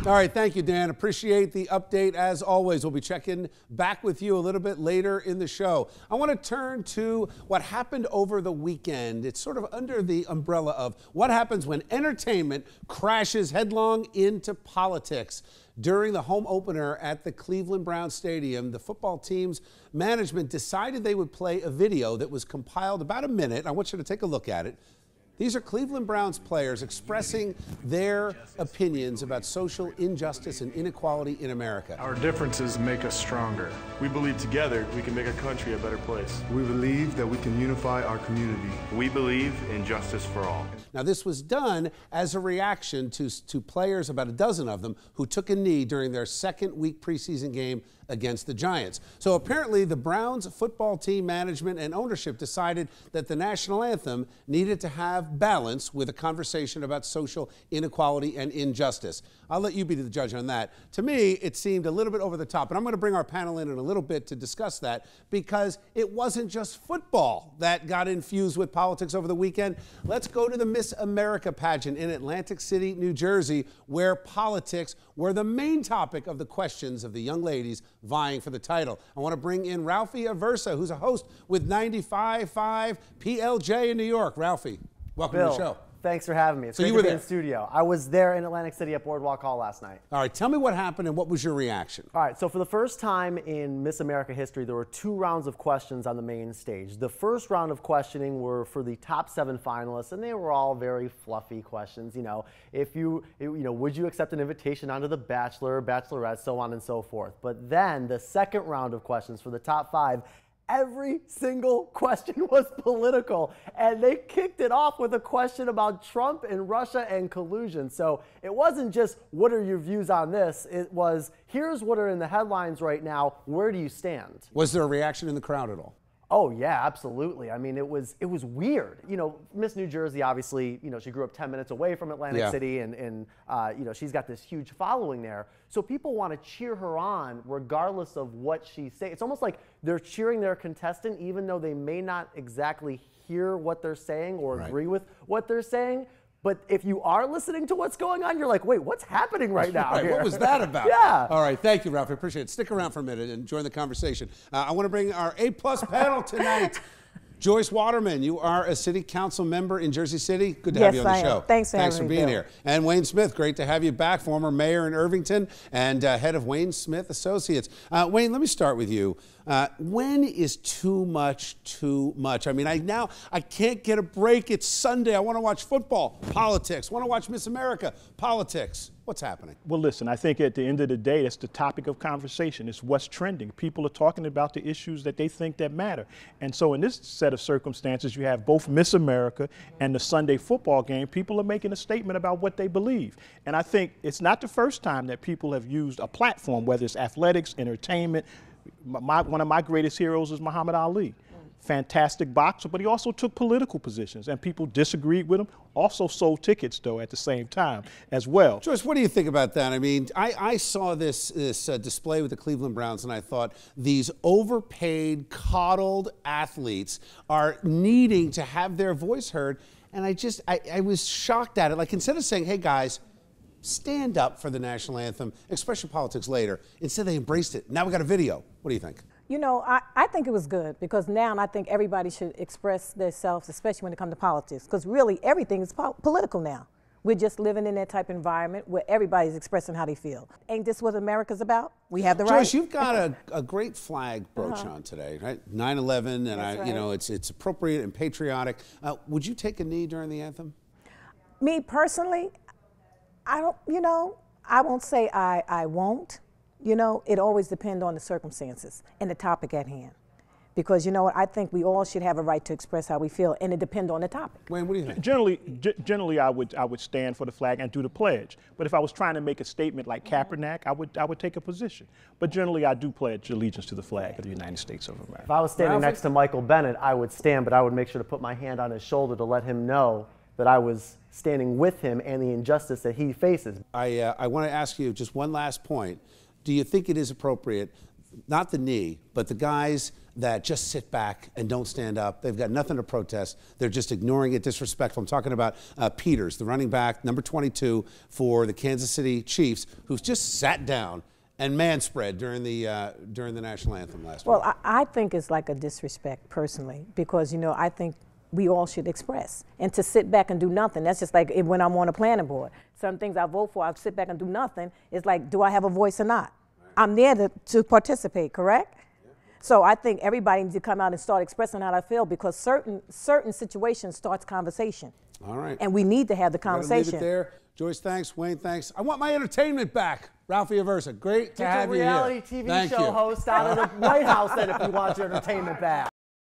All right, thank you, Dan. Appreciate the update as always. We'll be checking back with you a little bit later in the show. I want to turn to what happened over the weekend. It's sort of under the umbrella of what happens when entertainment crashes headlong into politics. During the home opener at the Cleveland Browns Stadium, the football team's management decided they would play a video that was compiled about a minute. I want you to take a look at it. These are Cleveland Browns players expressing their opinions about social injustice and inequality in America. Our differences make us stronger. We believe together we can make our country a better place. We believe that we can unify our community. We believe in justice for all. Now, this was done as a reaction to players, about a dozen of them, who took a knee during their second-week preseason game against the Giants. So apparently the Browns football team management and ownership decided that the national anthem needed to have balance with a conversation about social inequality and injustice. I'll let you be the judge on that. To me, it seemed a little bit over the top, and I'm going to bring our panel in a little bit to discuss that, because it wasn't just football that got infused with politics over the weekend. Let's go to the Miss America Pageant in Atlantic City, New Jersey, where politics were the main topic of the questions of the young ladies vying for the title. I want to bring in Ralphie Aversa, who's a host with 95.5 PLJ in New York. Ralphie, welcome to the show. Thanks for having me. It's great to be in studio. I was there in Atlantic City at Boardwalk Hall last night. All right, tell me what happened and what was your reaction? All right, so for the first time in Miss America history, there were 2 rounds of questions on the main stage. The first round of questioning were for the top 7 finalists, and they were all very fluffy questions. You know, would you accept an invitation onto The Bachelor, Bachelorette, so on and so forth. But then the second round of questions for the top 5, every single question was political, and they kicked it off with a question about Trump and Russia and collusion. So it wasn't just, what are your views on this? It was, here's what are in the headlines right now. Where do you stand? Was there a reaction in the crowd at all? Oh, yeah, absolutely. I mean, it was weird. You know, Miss New Jersey, obviously, you know, she grew up 10 minutes away from Atlantic City, and you know, she's got this huge following there. So people want to cheer her on regardless of what she's saying. It's almost like they're cheering their contestant even though they may not exactly hear what they're saying or agree with what they're saying. But if you are listening to what's going on, you're like, wait, what's happening right now? Right, what was that about? Yeah. All right, thank you, Ralph. I appreciate it. Stick around for a minute and join the conversation. I want to bring our A-plus panel tonight. Joyce Waterman, you are a city council member in Jersey City. Good to have you on the show. Thanks for being here. And Wayne Smith, great to have you back, former mayor in Irvington and head of Wayne Smith Associates. Wayne, let me start with you. When is too much too much? I mean, I can't get a break. It's Sunday. I want to watch football, politics. I want to watch Miss America, politics. What's happening? Well, listen, I think at the end of the day, it's the topic of conversation. It's what's trending. People are talking about the issues that they think that matter. And so in this set of circumstances, you have both Miss America and the Sunday football game. People are making a statement about what they believe. And I think it's not the first time that people have used a platform, whether it's athletics, entertainment. One of my greatest heroes is Muhammad Ali. Fantastic boxer, but he also took political positions, and people disagreed with him. Also sold tickets, though, at the same time as well. Joyce, what do you think about that? I mean, I saw this display with the Cleveland Browns, and I thought these overpaid, coddled athletes are needing to have their voice heard, and I was shocked at it. Like, instead of saying, hey, guys, stand up for the national anthem, express your politics later, instead they embraced it. Now we got a video. What do you think? You know, I think it was good, because now I think everybody should express themselves, especially when it comes to politics, because really everything is political now. We're just living in that type of environment where everybody's expressing how they feel. Ain't this what America's about? We have the right. Joyce, you've got a great flag brooch on today, right? 9/11, and you know, it's appropriate and patriotic. Would you take a knee during the anthem? Me personally, I don't. You know, I won't say I won't. You know, it always depends on the circumstances and the topic at hand. Because, you know what, I think we all should have a right to express how we feel, and it depends on the topic. Wayne, what do you think? Generally, I would stand for the flag and do the pledge. But if I was trying to make a statement like Kaepernick, I would take a position. But generally, I do pledge allegiance to the flag of the United States of America. If I was standing next to Michael Bennett, I would stand, but I would make sure to put my hand on his shoulder to let him know that I was standing with him and the injustice that he faces. I want to ask you just one last point. Do you think it is appropriate not the knee, but the guys that just sit back and don't stand up. They've got nothing to protest. They're just ignoring it, disrespectful. I'm talking about Peters, the running back, number 22 for the Kansas City Chiefs, who's just sat down and man spread during the national anthem last week. Well, I think it's like a disrespect personally, because, you know, I think we all should express. And to sit back and do nothing, that's just like when I'm on a planning board. Some things I vote for, I sit back and do nothing. It's like, do I have a voice or not? I'm there to participate, correct? So I think everybody needs to come out and start expressing how they feel, because certain situations starts conversation. All right. And we need to have the conversation. Leave it there. Joyce, thanks. Wayne, thanks. I want my entertainment back. Ralphie Aversa, great to have you here. Get your reality TV show host out of the White House then if you want your entertainment back.